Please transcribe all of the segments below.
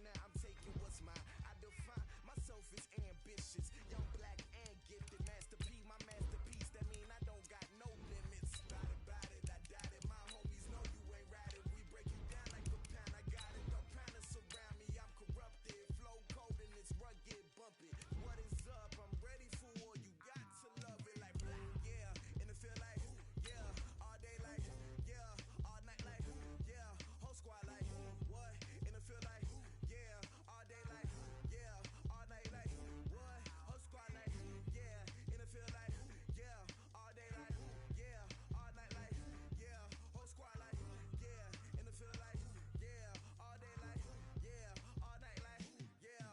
now I'm taking what's mine. I define myself as ambitious, young, black, and gifted. Master P, my masterpiece. That mean I don't got no limits. About it, I doubt it. My homies know you ain't ratted. We break you down like a pound. I got it. Don't pound us around me. I'm corrupted. Flow cold and it's rugged, bumpy. What is up? I'm ready for war. You got to love it like yeah. And it feel like yeah. All day like yeah. All night like yeah. Whole squad like what? And it feel like yeah. All day like yeah. All night like what? Whole squad like yeah. And it feel like yeah. All day like yeah. All night like yeah. Whole squad like yeah. And it feel like yeah. All day like yeah. All night like yeah.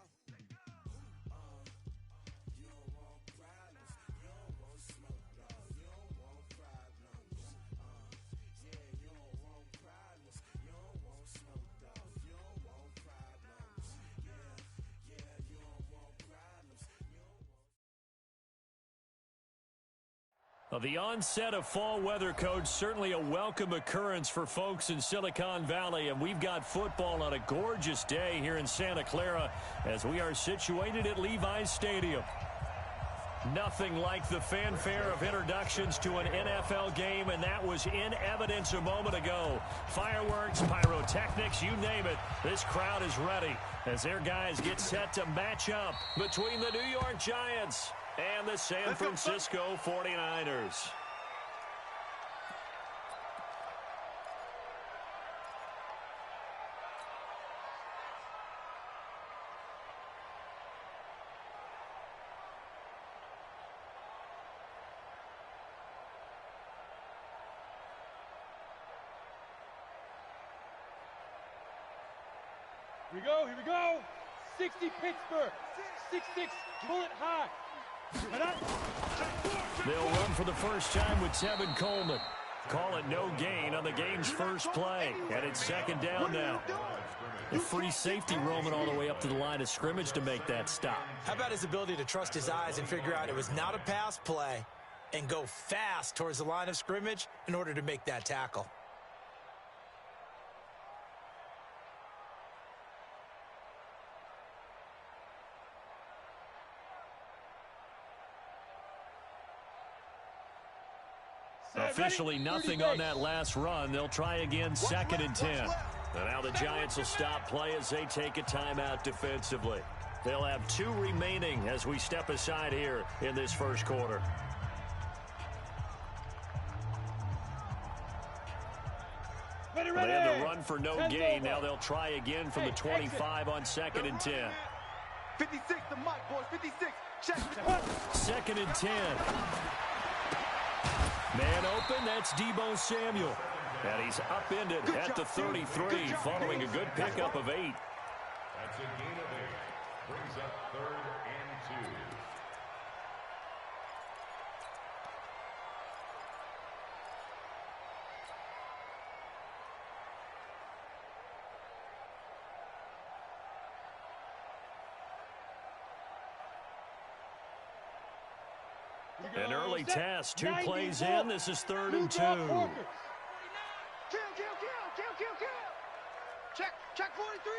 You don't want problems. You don't want smoke, dog. You don't want problems. Yeah, you don't want problems. You don't want smoke, dog. You don't want problems. Yeah, you don't want problems. You don't want. Well, the onset of fall weather, Coach, certainly a welcome occurrence for folks in Silicon Valley, and we've got football on a gorgeous day here in Santa Clara as we are situated at Levi's Stadium. Nothing like the fanfare of introductions to an NFL game, and that was in evidence a moment ago. Fireworks, pyrotechnics, you name it. This crowd is ready as their guys get set to match up between the New York Giants and the San Francisco 49ers. Here we go. 60 Pittsburgh. 6-6 bullet high. They'll run for the first time with Tevin Coleman. Call it no gain on the game's first play. And it's second down now. The free safety roaming all the way up to the line of scrimmage to make that stop. How about his ability to trust his eyes and figure out it was not a pass play and go fast towards the line of scrimmage in order to make that tackle? Officially nothing on that last run. They'll try again, second and 10. And now the Giants will stop play as they take a timeout defensively. They'll have 2 remaining as we step aside here in this first quarter. They had the run for no gain. Now they'll try again from the 25 on second and 10. 56, the mic, boys, 56. Check. Second and 10. Man open, that's Deebo Samuel. And he's upended at the 33 following a good pickup of 8. That's a gain of 8. Brings up 3rd and 2. An early test, 2 plays in. This is 3rd and 2. Kill. Check 43.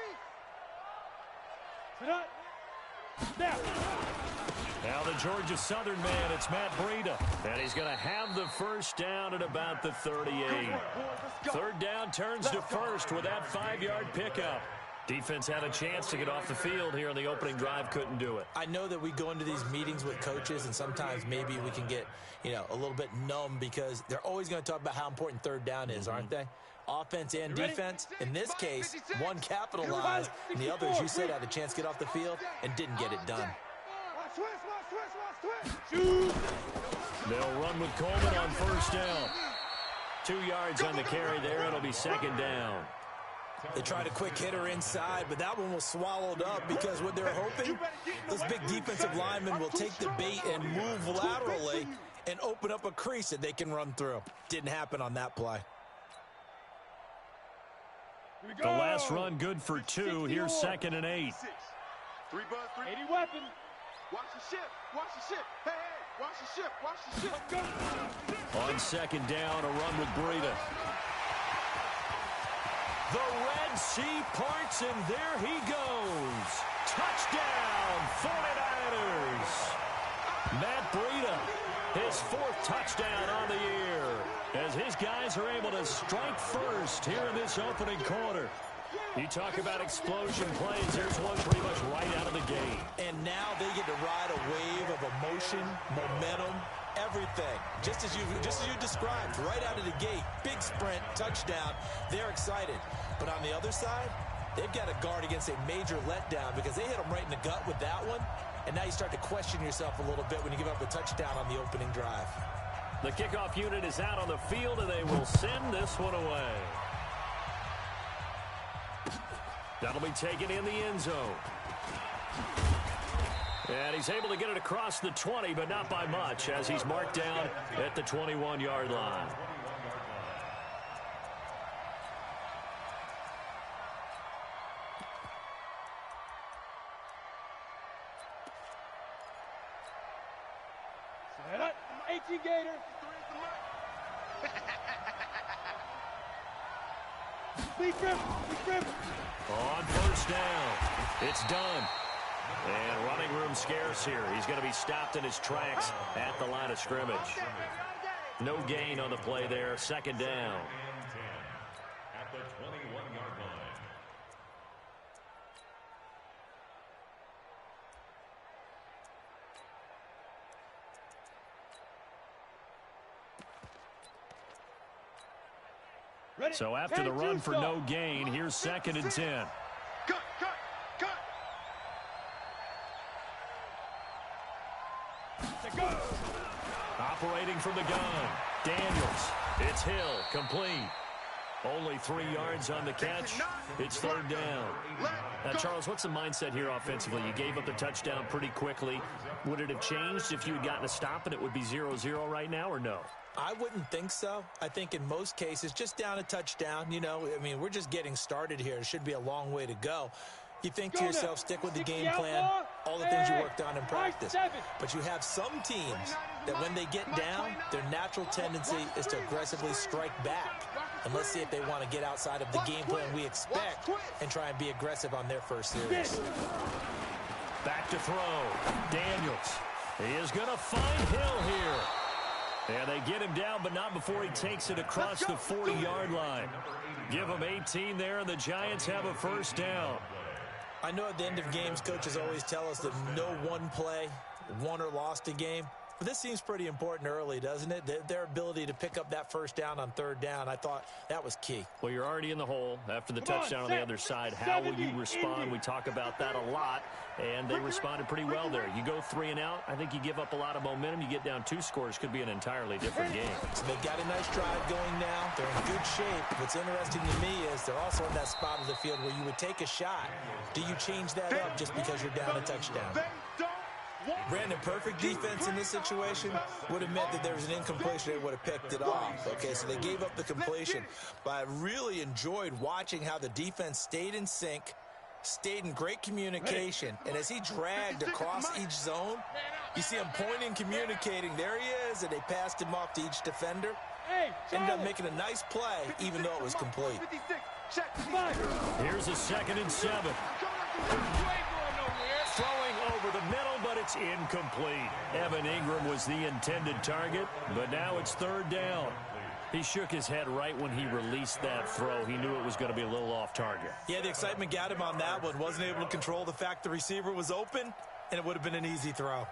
Now the Georgia Southern man, it's Matt Breida. And he's going to have the first down at about the 38. 3rd down turns to first with that 5-yard pickup. Defense had a chance to get off the field here on the opening drive, couldn't do it. I know that we go into these meetings with coaches, and sometimes maybe we can get, a little bit numb because they're always going to talk about how important 3rd down is, aren't they? Offense and defense. In this case, one capitalized, and the other, as you said, had a chance to get off the field and didn't get it done. They'll run with Coleman on first down. 2 yards on the carry there. It'll be second down. They tried a quick hitter inside, but that one was swallowed up because what they're hoping, those big defensive linemen will take the bait and move laterally and open up a crease that they can run through. Didn't happen on that play. The last run good for 2. Here's 2nd and 8. 3 buzz, 3. 80 weapon. Watch the ship. Watch the ship. Hey, watch the ship. Watch the ship. On second down, a run with Breida. The Red Sea parts, and there he goes. Touchdown, 49ers. Matt Breida, his 4th touchdown on the year, as his guys are able to strike first here in this opening quarter. You talk about explosion plays. Here's one pretty much right out of the gate. And now they get to ride a wave of emotion, momentum, everything. Just as you described, right out of the gate. Big sprint, touchdown. They're excited. But on the other side, they've got to guard against a major letdown because they hit them right in the gut with that one. And now you start to question yourself a little bit when you give up a touchdown on the opening drive. The kickoff unit is out on the field, and they will send this one away. That'll be taken in the end zone. And he's able to get it across the 20, but not by much, as he's marked down at the 21-yard line. Set up, 18 Gator. Speed grip. On first down, it's done. And running room scarce here. He's going to be stopped in his tracks at the line of scrimmage. No gain on the play there. Second down. At the 21-yard line. So after the run for no gain, here's 2nd and 10. Cut. Operating from the gun, Daniels. It's Hill, complete. Only 3 yards on the catch. It's 3rd down. Now, Charles, what's the mindset here offensively? You gave up the touchdown pretty quickly. Would it have changed if you had gotten a stop and it would be 0-0 right now, or no? I wouldn't think so. I think in most cases, just down a touchdown, we're just getting started here. It should be a long way to go. You think to yourself, stick with the game plan, all the things you worked on in practice. But you have some teams that when they get down, their natural tendency is to aggressively strike back. And let's see if they want to get outside of the game plan we expect and try and be aggressive on their first series. Back to throw. Daniels. He is going to find Hill here. And they get him down, but not before he takes it across the 40-yard line. Give him 18 there, and the Giants have a first down. I know at the end of games, coaches always tell us that no one play won or lost a game. But this seems pretty important early, doesn't it? Their ability to pick up that first down on 3rd down, I thought that was key. Well, you're already in the hole after the touchdown on the other side. How will you respond? We talk about that a lot, and they responded pretty well there. You go 3 and out, I think you give up a lot of momentum. You get down 2 scores, could be an entirely different game. So they've got a nice drive going now. They're in good shape. What's interesting to me is they're also in that spot of the field where you would take a shot. Do you change that up just because you're down a touchdown? Brandon, perfect defense in this situation would have meant that there was an incompletion. They would have picked it off. Okay, so they gave up the completion. But I really enjoyed watching how the defense stayed in sync, stayed in great communication. And as he dragged across each zone, you see him pointing, communicating. There he is, and they passed him off to each defender. Ended up making a nice play, even though it was complete. Here's a 2nd and 7. Throwing over the middle, but it's incomplete. Evan Ingram was the intended target, but now it's 3rd down. He shook his head right when he released that throw. He knew it was going to be a little off target. Yeah, the excitement got him on that one. Wasn't able to control the fact the receiver was open, and it would have been an easy throw.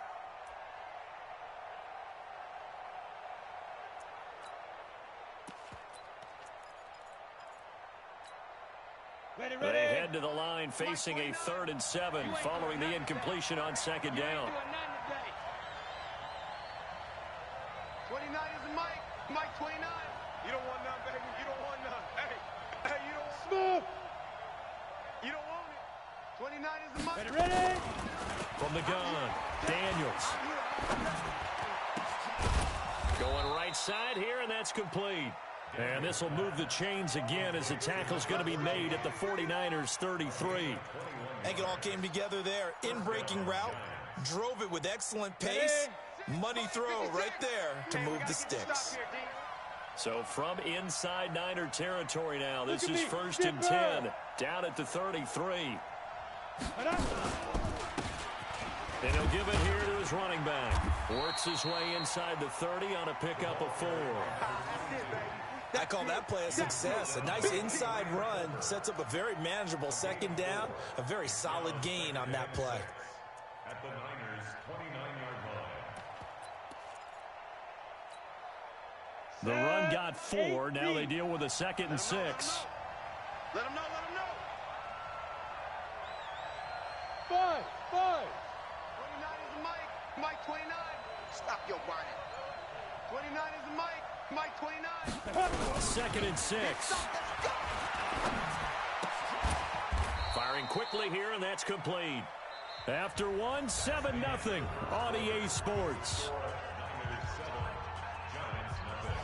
They head to the line facing a 3rd and 7 following the incompletion on 2nd down. 29 is the Mike. Mike 29. You don't want none, baby. You don't want none. Hey, you don't want Smooth. You don't want it. 29 is the Mike. Ready? From the gun, Daniels. Going right side here, and that's complete. And this will move the chains again as the tackle's going to be made at the 49ers 33. I think it all came together there. In-breaking route, drove it with excellent pace. Money throw right there to move the sticks. So from inside Niner territory now, this is 1st and 10, down at the 33. And he'll give it here to his running back. Works his way inside the 30 on a pickup of 4. I call that play a success. A nice inside run sets up a very manageable 2nd down, a very solid gain on that play. At the Niners' 29-yard line. The run got 4. Now they deal with a 2nd and 6. Let him know, let him know. 5. 29 is the Mike. Mike 29. Stop your whining. 29 is the Mike. Mike 29. 2nd and 6. Firing quickly here, and that's complete. After 1, 7-0 on EA Sports. Niners 7, Giants nothing.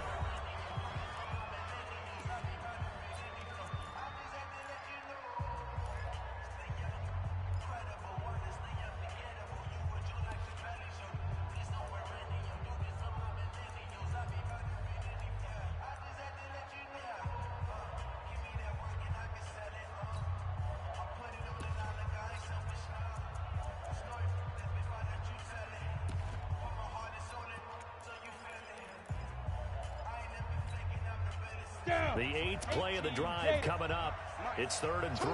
The 8th play of the drive coming up. It's 3rd and 3.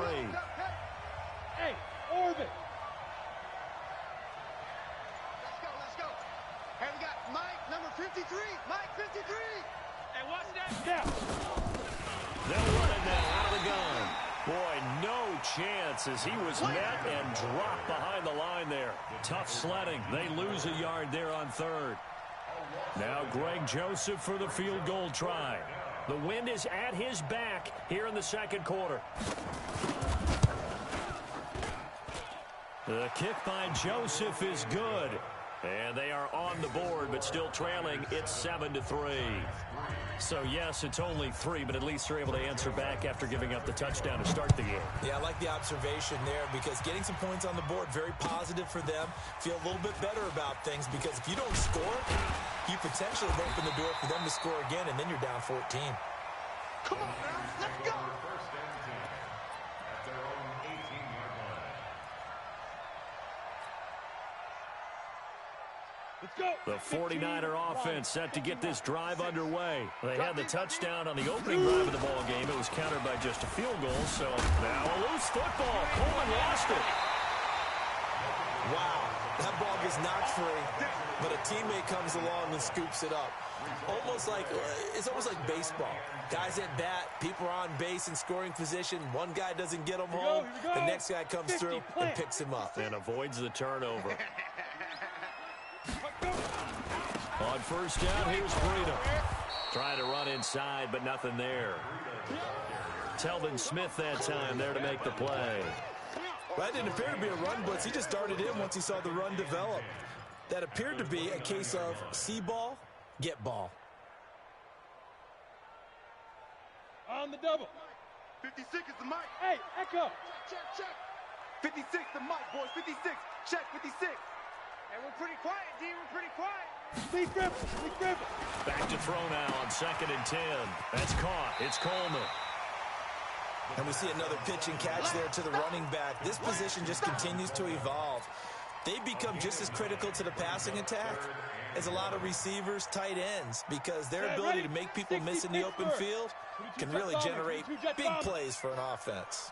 Hey, orbit. Let's go. Hey, we got Mike, number 53. Mike 53. Hey, watch that. Down. They'll run it now out of the gun. Boy, no chance as he was met and dropped behind the line there. Tough sledding. They lose a yard there on 3rd. Now Greg Joseph for the field goal try. The wind is at his back here in the 2nd quarter. The kick by Joseph is good. And they are on the board, but still trailing. It's 7-3. So, yes, it's only 3, but at least they're able to answer back after giving up the touchdown to start the game. Yeah, I like the observation there because getting some points on the board, very positive for them. Feel a little bit better about things because if you don't score, you potentially open the door for them to score again, and then you're down 14. Come on, Browns, let's go. 1st and 10 at their own 18-yard line. Let's go. The 49er offense set to get this drive underway. They had the touchdown on the opening drive of the ball game. It was countered by just a field goal, so now a loose football. Coleman lost it. Wow, that ball gets knocked free, but a teammate comes along and scoops it up. It's almost like baseball. Guys at bat, people are on base in scoring position. One guy doesn't get him home. The next guy comes through and picks him up. And avoids the turnover. On 1st down, here's Breida. Trying to run inside, but nothing there. Telvin Smith that time there to make the play. That didn't appear to be a run blitz. He just darted in once he saw the run develop. That appeared to be a case of see ball, get ball. On the double. 56 is the Mike. Hey, echo. Check. 56, the Mike, boys. 56. Check, 56. Hey, we're pretty quiet, D. We're pretty quiet. Please dribble. Back to throw now on 2nd and 10. That's caught. It's Coleman. And we see another pitch and catch there to the running back. This position just continues to evolve. They become just as critical to the passing attack as a lot of receivers, tight ends, because their ability to make people miss in the open field can really generate big plays for an offense.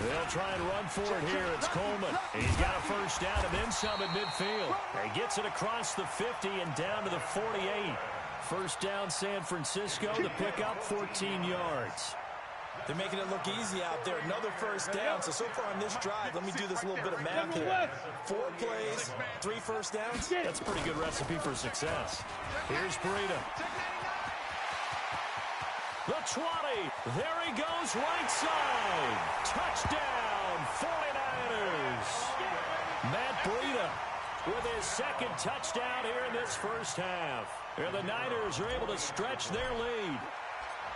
They'll try and run for it here. It's Coleman. He's got a 1st down and then some at midfield. He gets it across the 50 and down to the 48. 1st down, San Francisco. The pickup, 14 yards. They're making it look easy out there. Another 1st down. So far on this drive, let me do this little bit of math here. 4 plays, 3 1st downs. That's a pretty good recipe for success. Here's Breida. The 20. There he goes, right side. Touchdown, 49ers. Matt Breida with his 2nd touchdown here in this 1st half. And the Niners are able to stretch their lead.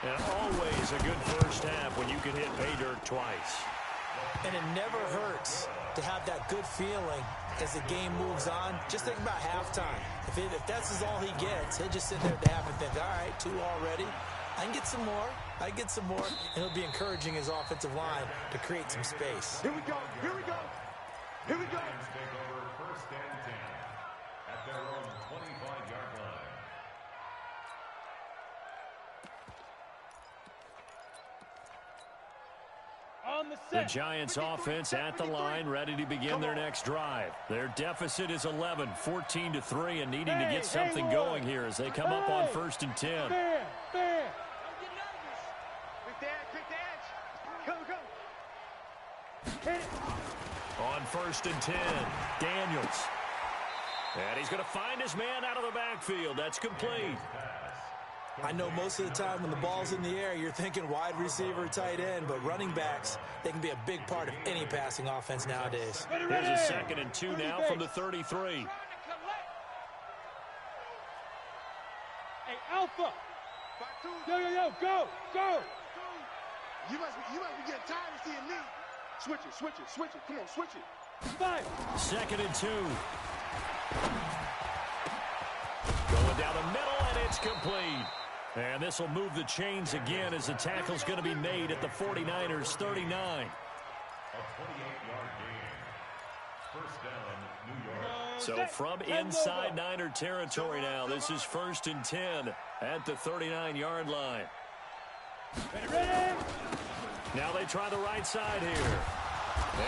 And always a good 1st half when you can hit pay dirt twice. And it never hurts to have that good feeling as the game moves on. Just think about halftime. If that's all he gets, he'll just sit there at the half and think, all right, 2 already. I can get some more. I can get some more. And he'll be encouraging his offensive line to create some space. Here we go. Here we go. Here we go. Lions take over 1st and 10 at their own 25-yard line. On the The set. Giants offense at the line, ready to begin their next drive. Their deficit is 11, 14-3, and needing to get something going here as they come up on 1st and 10. Fair, fair. Quick the edge. Go, go. Hit it. On 1st and 10, Daniels. And he's going to find his man out of the backfield. That's complete. I know most of the time when the ball's in the air, you're thinking wide receiver, tight end, but running backs, they can be a big part of any passing offense nowadays. Here's a 2nd and 2 now from the 33. Hey, Alpha. Yo, go, go. You must be getting tired of seeing me. Switch it. Come on, switch it. 5. 2nd and 2. Going down the middle, and it's complete. And this will move the chains again as the tackle's going to be made at the 49ers' 39. A 28-yard gain. 1st down, New York. So from inside Niner territory now, this is 1st and 10 at the 39-yard line. Ready. Now they try the right side here.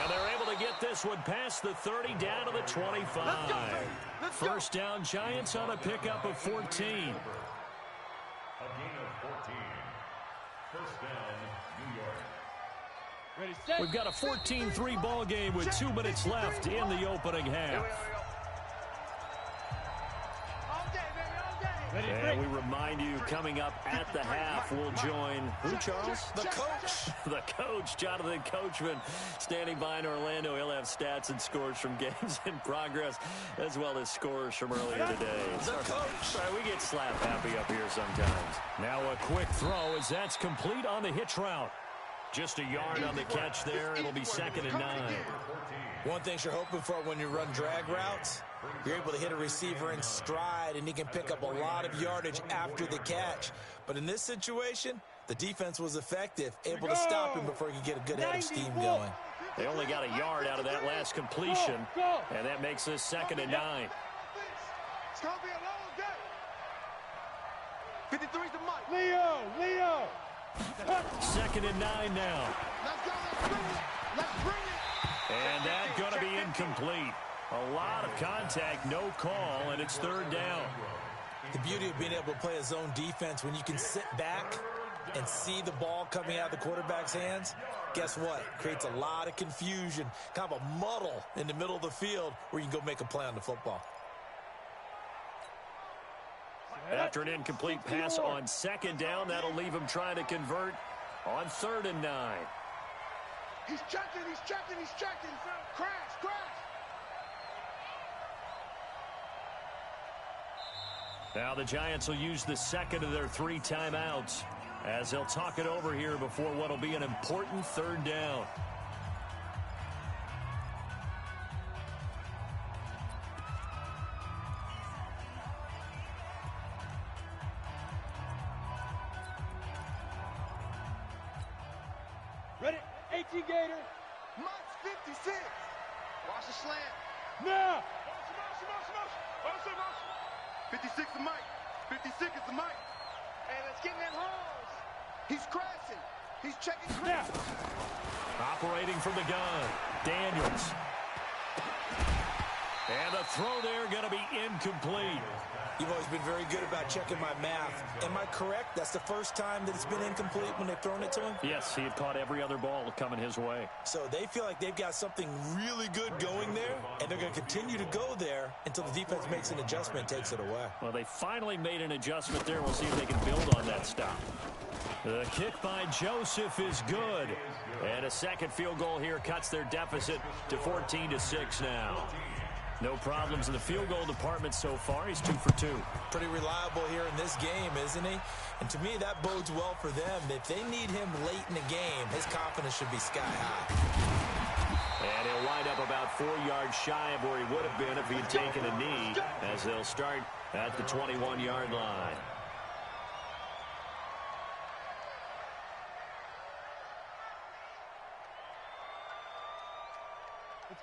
And they're able to get this one past the 30 down to the 25. 1st down, Giants on a pickup of 14. A gain of 14. 1st down, New York. Ready, set. We've got a 14-3 ball game with 2 minutes left in the opening half. All day, baby, all day. Ready, And we remind you, coming up at the half, we'll join, who, Charles? The coach. The coach, Jonathan Coachman, standing by in Orlando. He'll have stats and scores from games in progress, as well as scores from earlier today. The coach. Sorry, we get slap happy up here sometimes. Now a quick throw as that's complete on the hitch route. Just a yard on the catch there. It'll be 2nd and 9. One thing you're hoping for when you run drag routes, you're able to hit a receiver in stride, and he can pick up a lot of yardage after the catch. But in this situation, the defense was effective, able to stop him before he could get a good head of steam going. They only got a yard out of that last completion, and that makes this 2nd and 9. It's going to be a long day. 53's the mic. Leo. 2nd and 9 now. Let's go, let's bring it. Let's bring it. And that's going to be incomplete. A lot of contact, no call, and it's 3rd down. The beauty of being able to play a zone defense when you can sit back and see the ball coming out of the quarterback's hands, guess what? Creates a lot of confusion, kind of a muddle in the middle of the field where you can go make a play on the football. After an incomplete pass on 2nd down, that'll leave him trying to convert on 3rd and 9. He's checking. Crash. Now the Giants will use the 2nd of their 3 timeouts as they'll talk it over here before what will be an important 3rd down. Ready, 18 Gator. Mike's 56. Watch the slant. Now. 56 the mic. 56 is the mic. And let's get in that holes. He's crashing. He's checking. Now. Operating from the gun, Daniels. And the throw there going to be incomplete. You've always been very good about checking my math. Am I correct? That's the first time that it's been incomplete when they've thrown it to him? Yes, he had caught every other ball coming his way. So they feel like they've got something really good going there, and they're going to continue to go there until the defense makes an adjustment and takes it away. Well, they finally made an adjustment there. We'll see if they can build on that stop. The kick by Joseph is good. And a second field goal here cuts their deficit to 14-6 now. No problems in the field goal department so far. He's 2 for 2. Pretty reliable here in this game, isn't he? And to me, that bodes well for them. If they need him late in the game, his confidence should be sky high. And he'll wind up about 4 yards shy of where he would have been if he had taken a knee, as they'll start at the 21-yard line.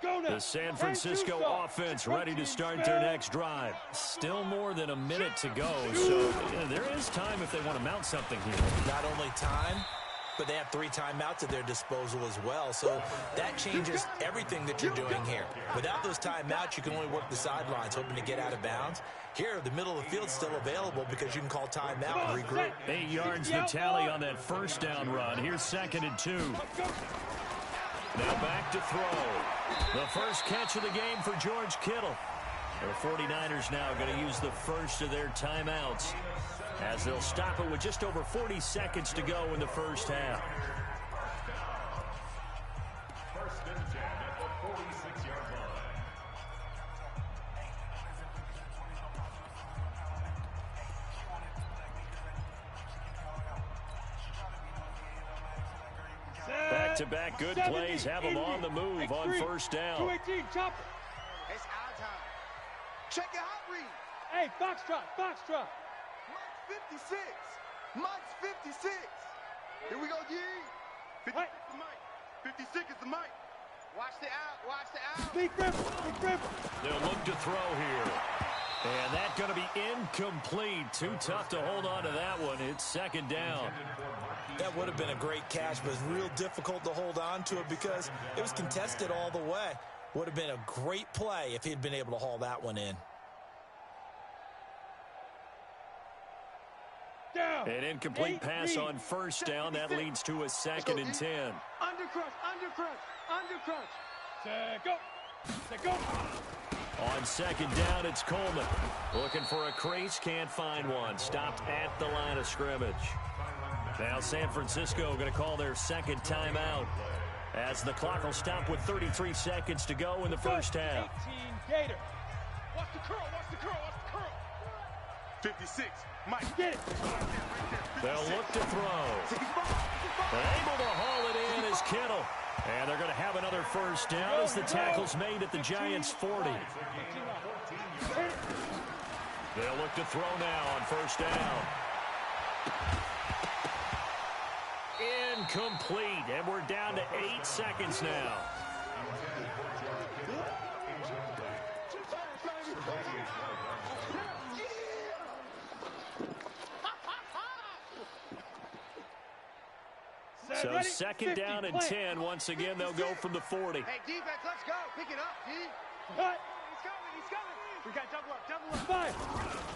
The San Francisco offense ready to start their next drive. Still more than a minute to go, so there is time if they want to mount something here. Not only time, but they have 3 timeouts at their disposal as well, so that changes everything that you're doing here. Without those timeouts, you can only work the sidelines, hoping to get out of bounds. Here, the middle of the field's still available because you can call timeout and regroup. 8 yards the tally on that first down run. Here's 2nd and 2. Now back to throw. The first catch of the game for George Kittle. The 49ers now going to use the first of their timeouts as they'll stop it with just over 40 seconds to go in the first half. First and 10 at the 46-yard line. Back-to-back good plays have them on the move on first down. 218, chopper. It's our time. Check your hot read. Hey, Foxtrot, Foxtrot. Mike's 56. Mike's 56. Here we go, G. 56 is the mic. 56 is the mic. Watch the out. Watch the out. Big River, Big River. They'll look to throw here. And that's going to be incomplete. Too tough to hold on to that one. It's 2nd down. That would have been a great catch, but it's real difficult to hold on to it because it was contested all the way. Would have been a great play if he'd been able to haul that one in. Down. An incomplete pass on first down. That leads to a 2nd and 10. Undercrunch, undercrunch, undercrunch. Set go. Set go. On 2nd down, it's Coleman. Looking for a crease, can't find one. Stopped at the line of scrimmage. Now San Francisco going to call their 2nd timeout as the clock will stop with 33 seconds to go in the first half. 18 Gator. Watch the curl, watch the curl, watch the curl. 56. Mike. Get it. They'll look to throw. Able to haul it in is Kittle. And they're going to have another first down as the tackle's made at the Giants' 40. They'll look to throw now on first down. Incomplete, and we're down to 8 seconds now. So 2nd down and 10. Once again, they'll go from the 40. Hey, defense, let's go. Pick it up, G. Cut. He's coming. He's coming. We got double up, double up. 5.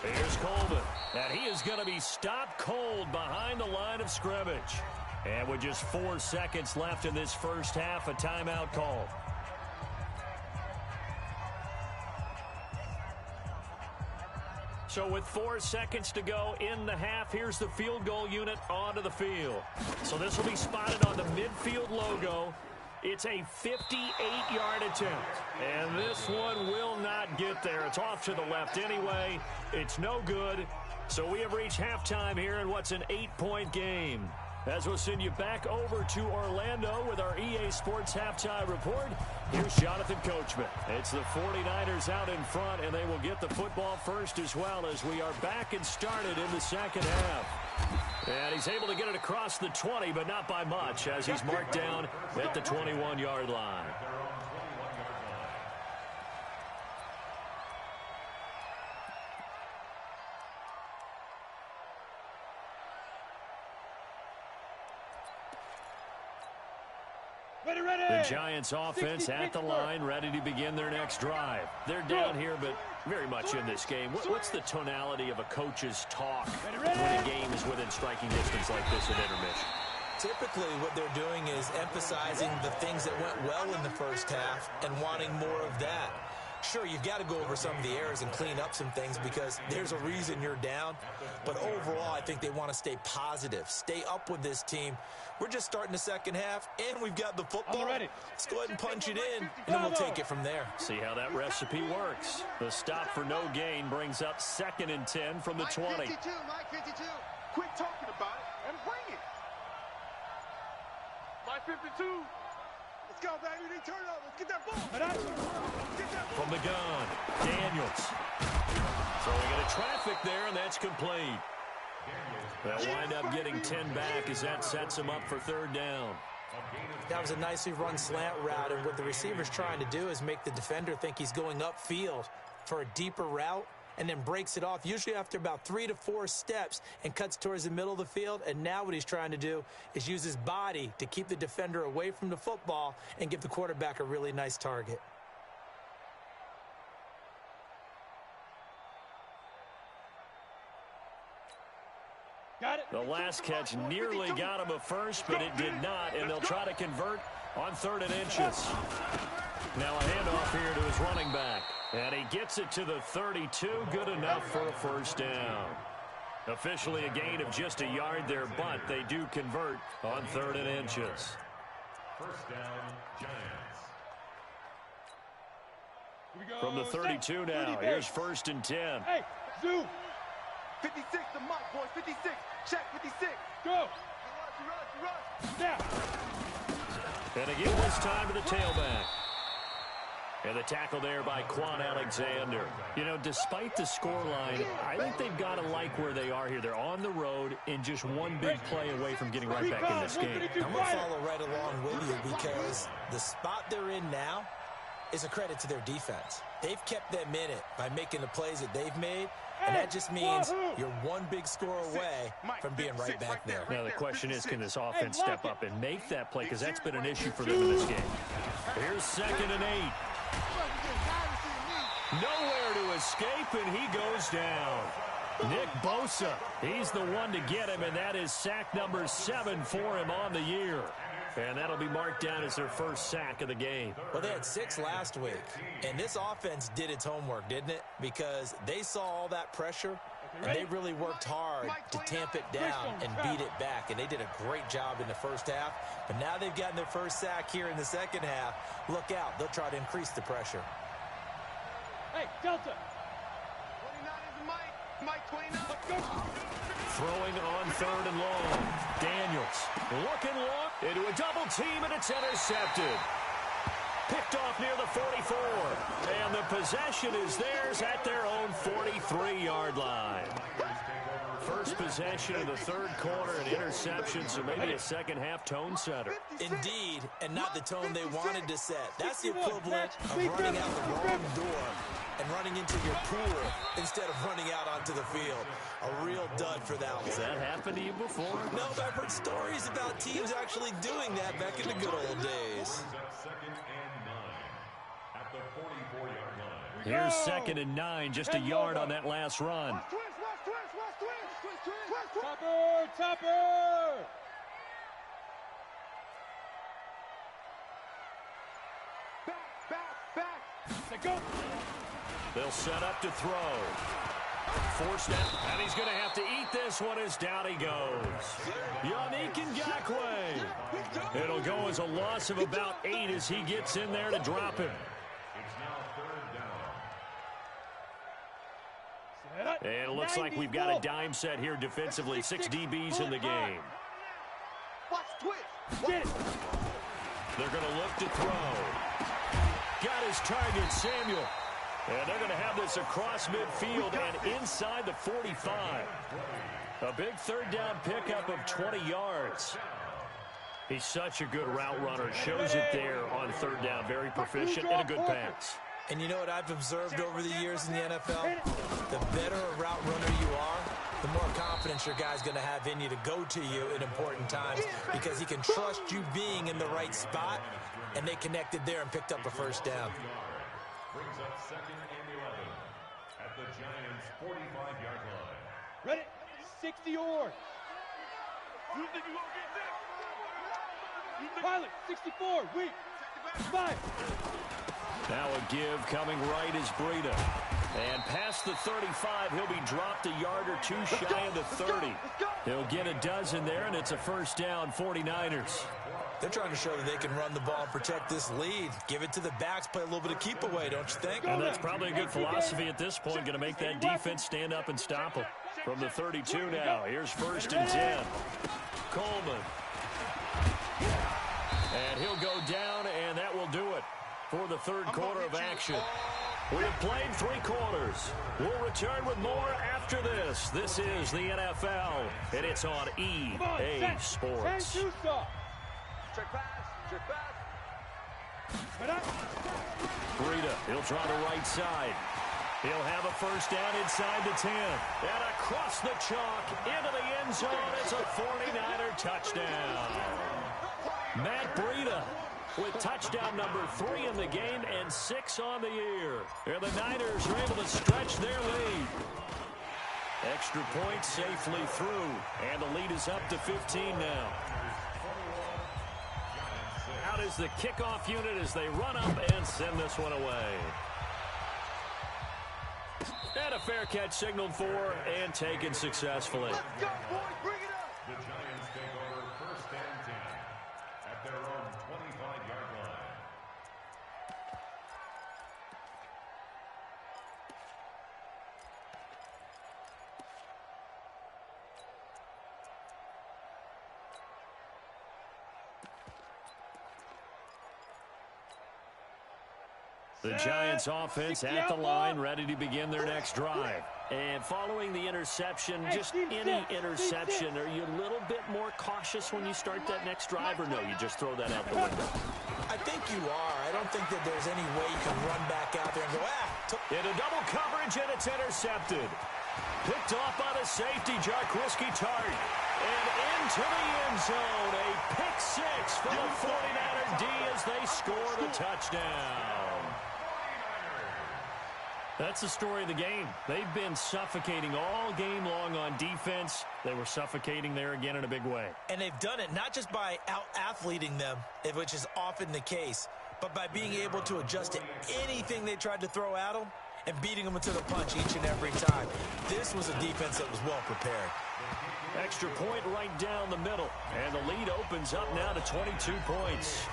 Here's Coleman, and he is going to be stopped cold behind the line of scrimmage. And with just 4 seconds left in this first half, a timeout call. So with 4 seconds to go in the half, here's the field goal unit onto the field. So this will be spotted on the midfield logo. It's a 58-yard attempt, and this one will not get there. It's off to the left anyway. It's no good. So we have reached halftime here in what's an 8-point game. As we'll send you back over to Orlando with our EA Sports Halftime Report, here's Jonathan Coachman. It's the 49ers out in front, and they will get the football first as well as we are back and started in the second half. And he's able to get it across the 20, but not by much, as he's marked down at the 21-yard line. The Giants offense at the line, ready to begin their next drive. They're down here, but very much in this game. What's the tonality of a coach's talk when a game is within striking distance like this at intermission? Typically, what they're doing is emphasizing the things that went well in the first half and wanting more of that. Sure, you've got to go over some of the errors and clean up some things because there's a reason you're down. But overall, I think they want to stay positive, stay up with this team. We're just starting the second half, and we've got the football. Let's go ahead and punch it in, and then we'll take it from there. See how that recipe works. The stop for no gain brings up 2nd and 10 from the 20. Mike 52, Mike 52. Quit talking about it and bring it. Mike 52. Let's go, baby. They turn up. Let's get that ball. Get that ball. From the gun, Daniels. Throwing into traffic there, and that's complete. They'll wind up getting 10 back as that sets them up for 3rd down. That was a nicely run slant route, and what the receiver's trying to do is make the defender think he's going upfield for a deeper route and then breaks it off, usually after about 3 to 4 steps, and cuts towards the middle of the field. And now what he's trying to do is use his body to keep the defender away from the football and give the quarterback a really nice target. The last catch nearly got him a first, but it did not, and they'll try to convert on 3rd and inches. Now a handoff here to his running back, and he gets it to the 32, good enough for a 1st down. Officially a gain of just a yard there, but they do convert on 3rd and inches. 1st down, Giants. From the 32 now, here's 1st and 10. Hey, zoom. 56 to Mike, boys. 56. Check 56. Go. Rush. Snap. And again, this time to the tailback. And the tackle there by Quan Alexander. You know, despite the scoreline, I think they've got to like where they are here. They're on the road and just one big play away from getting right back in this game. I'm going to follow right along with you because the spot they're in now is a credit to their defense. They've kept them in it by making the plays that they've made, and that just means you're one big score away from being right back there. Now the question is, can this offense step up and make that play? Because that's been an issue for them in this game. Here's 2nd and 8. Nowhere to escape, and he goes down. Nick Bosa, he's the one to get him, and that is sack number 7 for him on the year. And that'll be marked down as their 1st sack of the game. Well, they had 6 last week, and this offense did its homework, didn't it? Because they saw all that pressure, and they really worked hard to tamp it down and beat it back. And they did a great job in the 1st half. But now they've gotten their 1st sack here in the 2nd half. Look out. They'll try to increase the pressure. Hey, Delta. 29 is Mike. Mike 29. Let's go. Throwing on 3rd and long. Daniels looking long into a double team, and it's intercepted. Picked off near the 44. And the possession is theirs at their own 43-yard line. First possession of the 3rd quarter, an interception, so maybe a 2nd half tone setter. Indeed, and not the tone they wanted to set. That's the equivalent of running out the wrong door and running into your pool instead of running out onto the field. A real dud for that one. Has that happened to you before? No, but I've heard stories about teams actually doing that back in the good old days. 2nd and 9 at the 44-yard line. Here's 2nd and 9, just a yard on that last run. Topper. Back. Go. They'll set up to throw. Forced out, and he's going to have to eat this one as down he goes. Yannick Ngakoue. It'll go as a loss of about 8 as he gets in there to drop him. It's now 3rd down. And it looks like we've got a dime set here defensively. 6 DBs in the game. Watch twitch. Get it. They're going to look to throw. Got his target, Samuel. And they're going to have this across midfield and inside the 45. A big 3rd down pickup of 20 yards. He's such a good route runner. Shows it there on 3rd down. Very proficient and a good pass. And you know what I've observed over the years in the NFL? The better a route runner you are, the more confidence your guy's going to have in you to go to you in important times because he can trust you being in the right spot, and they connected there and picked up a 1st down. Brings up 2nd and 11 at the Giants' 45-yard line. Ready? 60 yards. You think you gonna get that? Pilot, 64, weak. 5. Now a give coming right is Breida. And past the 35, he'll be dropped a yard or two shy of the 30. He'll get a dozen there, and it's a first down, 49ers. They're trying to show that they can run the ball and protect this lead. Give it to the backs, play a little bit of keep away, don't you think? And that's probably a good philosophy at this point. Going to make that defense stand up and stop them. From the 32 now, here's 1st and 10. Coleman. And he'll go down, and that will do it for the third quarter of action. We have played 3 quarters. We'll return with more after this. This is the NFL, and it's on EA Sports. Check pass. Breida, he'll try the right side. He'll have a first down inside the 10. And across the chalk into the end zone. It's a 49er touchdown. Matt Breida with touchdown number 3 in the game and 6 on the year. And the Niners are able to stretch their lead. Extra point safely through. And the lead is up to 15 now. Out is the kickoff unit as they run up and send this one away. And a fair catch signaled for and taken successfully. Let's go, boys. Bring it up. The Giants take over 1st and 10 at their own 25-yard line. The Giants offense at the line, ready to begin their next drive. And following the interception, just any interception, are you a little bit more cautious when you start that next drive, or no, you just throw that out the window? I think you are. I don't think that there's any way you can run back out there and go, Into double coverage, and it's intercepted. Picked off by the safety, Jarquiski Tart. And into the end zone, a pick 6 for the 49er D as they score the touchdown. That's the story of the game. They've been suffocating all game long on defense. They were suffocating there again in a big way. And they've done it not just by out-athleting them, which is often the case, but by being able to adjust to anything they tried to throw at them and beating them into the punch each and every time. This was a defense that was well prepared. Extra point right down the middle. And the lead opens up now to 22 points.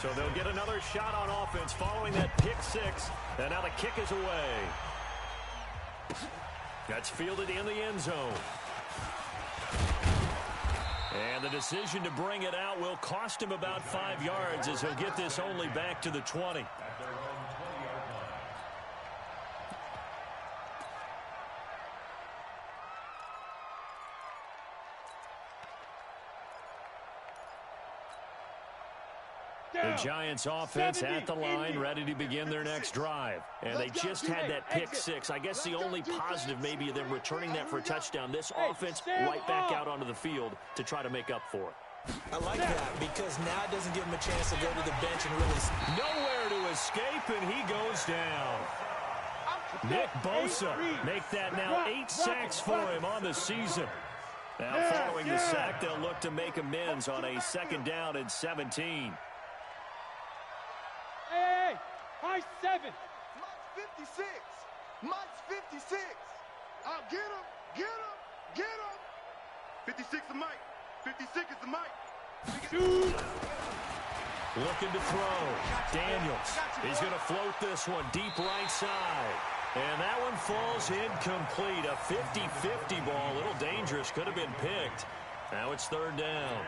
So they'll get another shot on offense following that pick 6. And now the kick is away. That's fielded in the end zone. And the decision to bring it out will cost him about 5 yards as he'll get this only back to the 20. The Giants offense at the line, ready to begin their next drive. And they just had that pick 6. I guess the only positive maybe of them returning that for a touchdown. This offense right back out onto the field to try to make up for it. I like that because now it doesn't give him a chance to go to the bench and really... Nowhere to escape, and he goes down. Nick Bosa make that now 8 sacks for him on the season. Now following the sack, they'll look to make amends on a 2nd down and 17. Hey, high 7. Mike's 56. Mike's 56. Get him. Get him. Get him. 56 is Mike. 56 is the Mike. Dude. Looking to throw. Daniels. He's going to float this one deep right side. And that one falls incomplete. A 50-50 ball. A little dangerous. Could have been picked. Now it's 3rd down.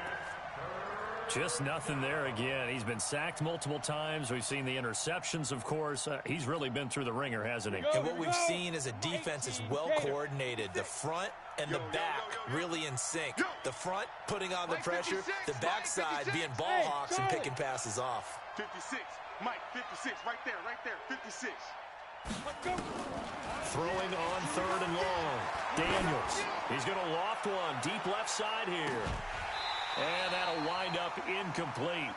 Just nothing there again. He's been sacked multiple times. We've seen the interceptions, of course. He's really been through the ringer, hasn't he? And what we've seen is a defense that's well coordinated. The front and the back really in sync. The front putting on the pressure. The backside being ball hawks and picking passes off. 56. Mike, 56. Right there. 56. Throwing on 3rd and long. Daniels. He's going to loft one deep left side here. And that'll wind up incomplete.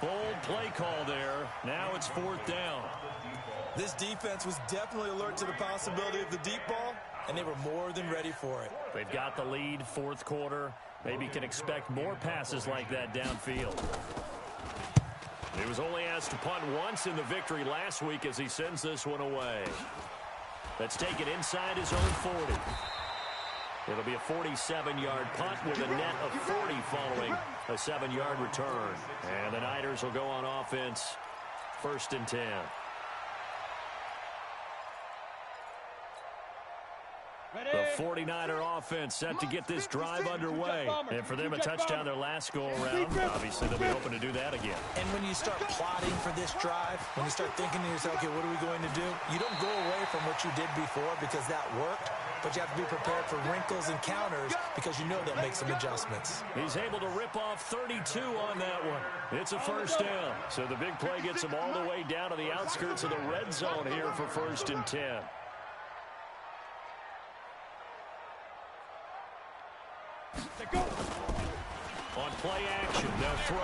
Bold play call there. Now it's 4th down. This defense was definitely alert to the possibility of the deep ball, and they were more than ready for it. They've got the lead, 4th quarter. Maybe can expect more passes like that downfield. He was only asked to punt once in the victory last week as he sends this one away. Let's take it inside his own 40. It'll be a 47-yard punt with a net of 40 following a 7-yard return. And the Niners will go on offense, 1st and 10. The 49er offense set to get this drive underway. And for them, a touchdown their last go-around. Obviously, they'll be hoping to do that again. And when you start plotting for this drive, when you start thinking to yourself, okay, what are we going to do? You don't go away from what you did before because that worked, but you have to be prepared for wrinkles and counters because you know they'll make some adjustments. He's able to rip off 32 on that one. It's a 1st down. So the big play gets him all the way down to the outskirts of the red zone here for 1st and 10. On play action, they'll throw.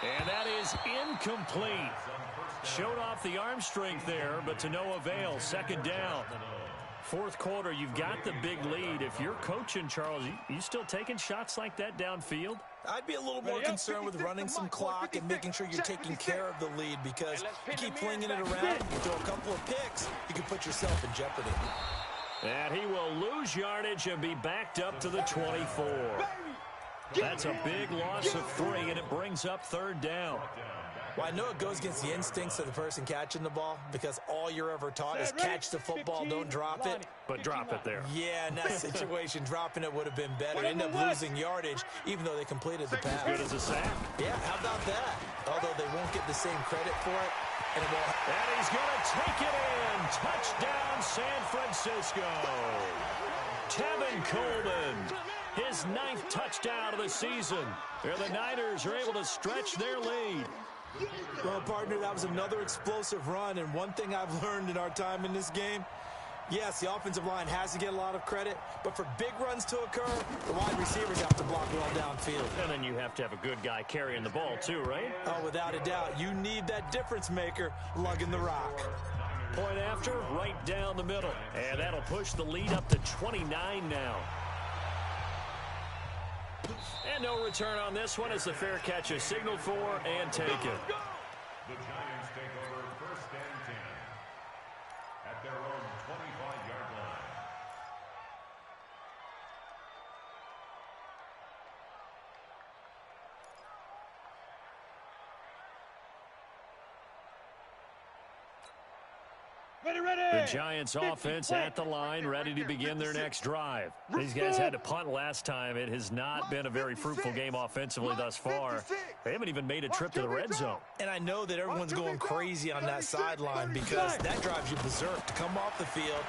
And that is incomplete. Showed off the arm strength there, but to no avail. 2nd down. 4th quarter, you've got the big lead. If you're coaching, Charles, you still taking shots like that downfield? I'd be a little more concerned with running some clock and making sure you're taking care of the lead because you keep flinging it around, you throw a couple of picks, you can put yourself in jeopardy. And he will lose yardage and be backed up to the 24. That's a big loss of 3, and it brings up 3rd down. Well, I know it goes against the instincts of the person catching the ball because all you're ever taught is catch the football, don't drop it. But drop it there. Yeah, in that situation, dropping it would have been better. End up losing yardage, even though they completed the pass. Good as a sack. Yeah, how about that? Although they won't get the same credit for it. And he's going to take it in. Touchdown, San Francisco. Tevin Coleman, his 9th touchdown of the season. And the Niners are able to stretch their lead. Well, partner, that was another explosive run. And one thing I've learned in our time in this game, yes, the offensive line has to get a lot of credit, but for big runs to occur, the wide receivers have to block well downfield. And then you have to have a good guy carrying the ball too, right? Oh, without a doubt. You need that difference maker lugging the rock. Point after, right down the middle. And that'll push the lead up to 29 now. And no return on this one as the fair catch is signaled for and taken. The Giants take over 1st and 10 at their own 25-yard line. The Giants offense at the line, ready to begin their next drive. These guys had to punt last time. It has not been a very fruitful game offensively thus far. They haven't even made a trip to the red zone. And I know that everyone's going crazy on that sideline because that drives you berserk to come off the field,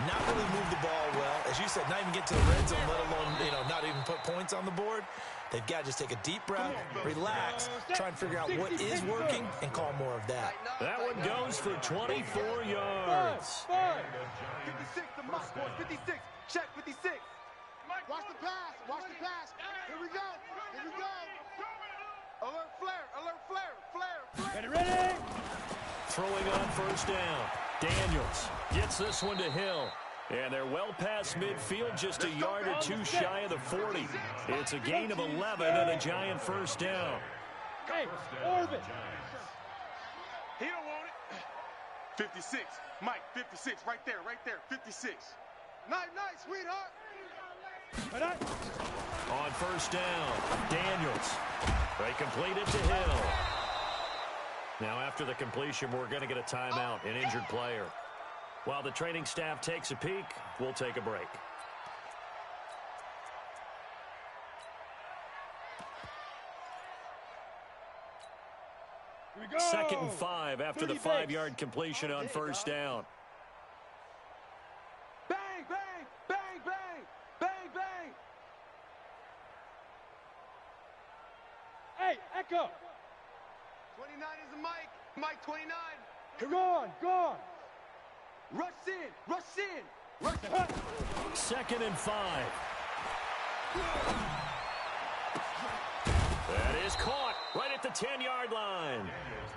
not really move the ball well. As you said, not even get to the red zone, let alone, not even put points on the board. They've got to just take a deep breath, relax, try and figure out what is working, and call more of that. That one goes for 24 yards. 56, the mark, 56, check 56. Watch the pass, Here we go. Alert flare. Ready? Throwing on 1st down. Daniels gets this one to Hill. And they're well past midfield, just a yard or two shy of the 40. It's a gain of 11 and a Giant 1st down. Hey, Orbit. He don't want it. 56, Mike, 56, right there, 56. Night, sweetheart. On 1st down, Daniels. They complete it to Hill. Now after the completion, we're going to get a timeout, an injured player. While the training staff takes a peek, we'll take a break. Here we go. 2nd and 5 after the 5-yard completion on 1st down. Bang. Hey, Echo. 29 is the Mike. Mike 29. Go on. Rush in. 2nd and 5. That is caught right at the 10-yard line.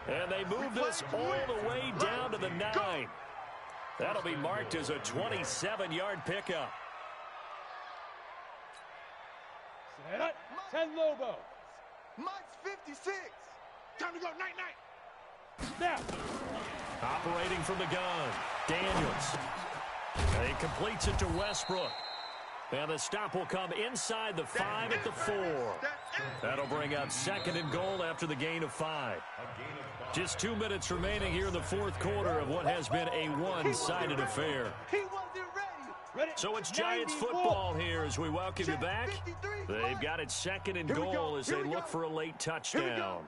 And they move this all the way down to the 9. That'll be marked as a 27-yard pickup. 10 Lobo. Mike's 56. Time to go. Night. Now. Operating from the gun, Daniels. He completes it to Westbrook. And the stop will come inside the 5 at the 4. That'll bring up 2nd and goal after the gain of 5. Just 2 minutes remaining here in the 4th quarter of what has been a one-sided affair. He wasn't ready. So it's Giants football here as we welcome you back. They've got it 2nd and goal as they look for a late touchdown.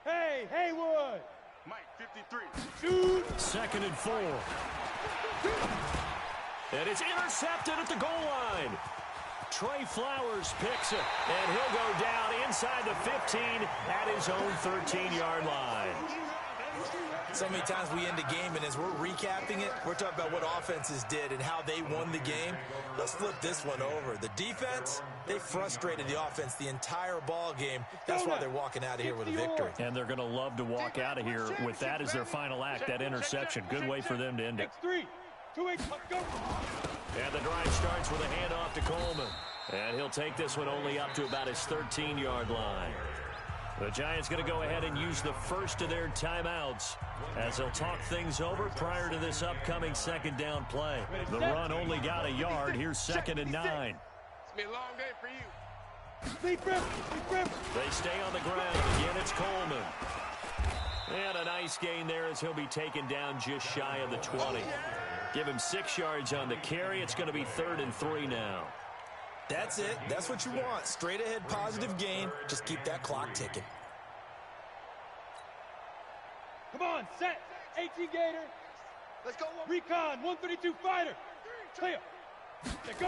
Hey, Haywood. Mike, 53. Shoot. 2nd and 4. And it's intercepted at the goal line. Trey Flowers picks it, and he'll go down inside the 15 at his own 13-yard line. So many times we end a game, and as we're recapping it, we're talking about what offenses did and how they won the game. Let's flip this one over. The defense, they frustrated the offense the entire ball game. That's why they're walking out of here with a victory. And they're going to love to walk out of here with that as their final act, that interception. Good way for them to end it. X3. 2-8. Let's go. And the drive starts with a handoff to Coleman. And he'll take this one only up to about his 13-yard line. The Giants going to go ahead and use the first of their timeouts as they'll talk things over prior to this upcoming 2nd down play. The run only got a yard. Here's 2nd and 9. It's been a long day for you. Sleep rip. They stay on the ground. Again, it's Coleman. And a nice gain there as he'll be taken down just shy of the 20. Give him 6 yards on the carry. It's going to be 3rd and 3 now. That's it. That's what you want. Straight ahead positive gain. Just keep that clock ticking. Come on, set. 18 Gator. Let's go. Recon, 132 fighter. Clear. Let go.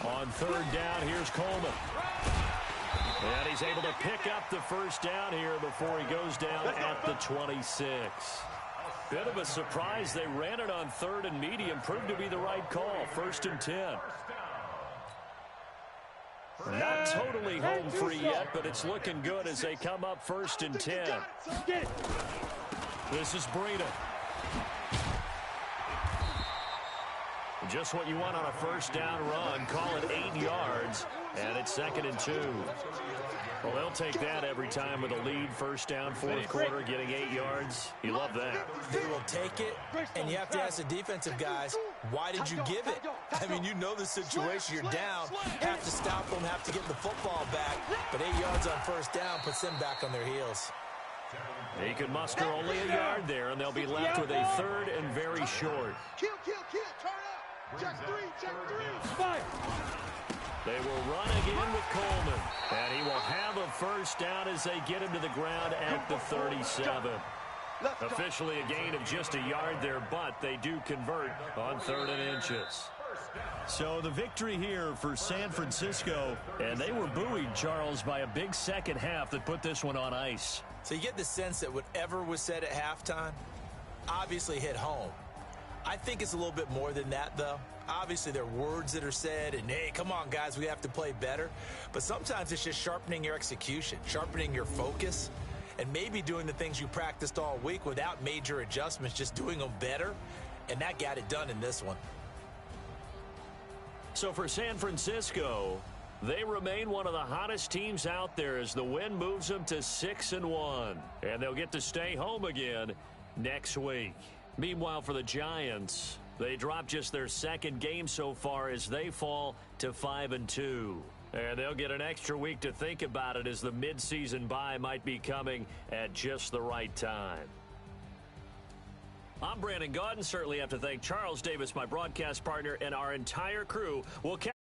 On 3rd down, here's Coleman. And he's able to pick up the 1st down here before he goes down at the 26. Bit of a surprise. They ran it on 3rd and medium. Proved to be the right call. 1st and 10. Not totally home free yet, but it's looking good as they come up 1st and 10. Get it. This is Breida. Just what you want on a 1st down run. Call it 8 yards, and it's 2nd and 2. Well, they'll take that every time with a lead. 1st down, 4th quarter, getting 8 yards. You love that. They will take it, and you have to ask the defensive guys, why did you give it? I mean, you know the situation. You're down. Have to stop them, have to get the football back. But 8 yards on 1st down puts them back on their heels. He can muster only a yard there, and they'll be left with a 3rd and very short. Kill. Turn up. Check 3. Fire. They will run again with Coleman, and he will have a 1st down as they get him to the ground at the 37. Officially a gain of just a yard there, but they do convert on 3rd and inches. So the victory here for San Francisco, and they were buoyed, Charles, by a big second half that put this one on ice. So you get the sense that whatever was said at halftime obviously hit home. I think it's a little bit more than that, though. Obviously, there are words that are said, and, hey, come on, guys, we have to play better. But sometimes it's just sharpening your execution, sharpening your focus, and maybe doing the things you practiced all week without major adjustments, just doing them better, and that got it done in this one. So for San Francisco, they remain one of the hottest teams out there as the win moves them to 6-1. And they'll get to stay home again next week. Meanwhile, for the Giants, they dropped just their 2nd game so far as they fall to 5-2. And they'll get an extra week to think about it as the midseason bye might be coming at just the right time. I'm Brandon Gaudin. Certainly have to thank Charles Davis, my broadcast partner, and our entire crew. We'll catch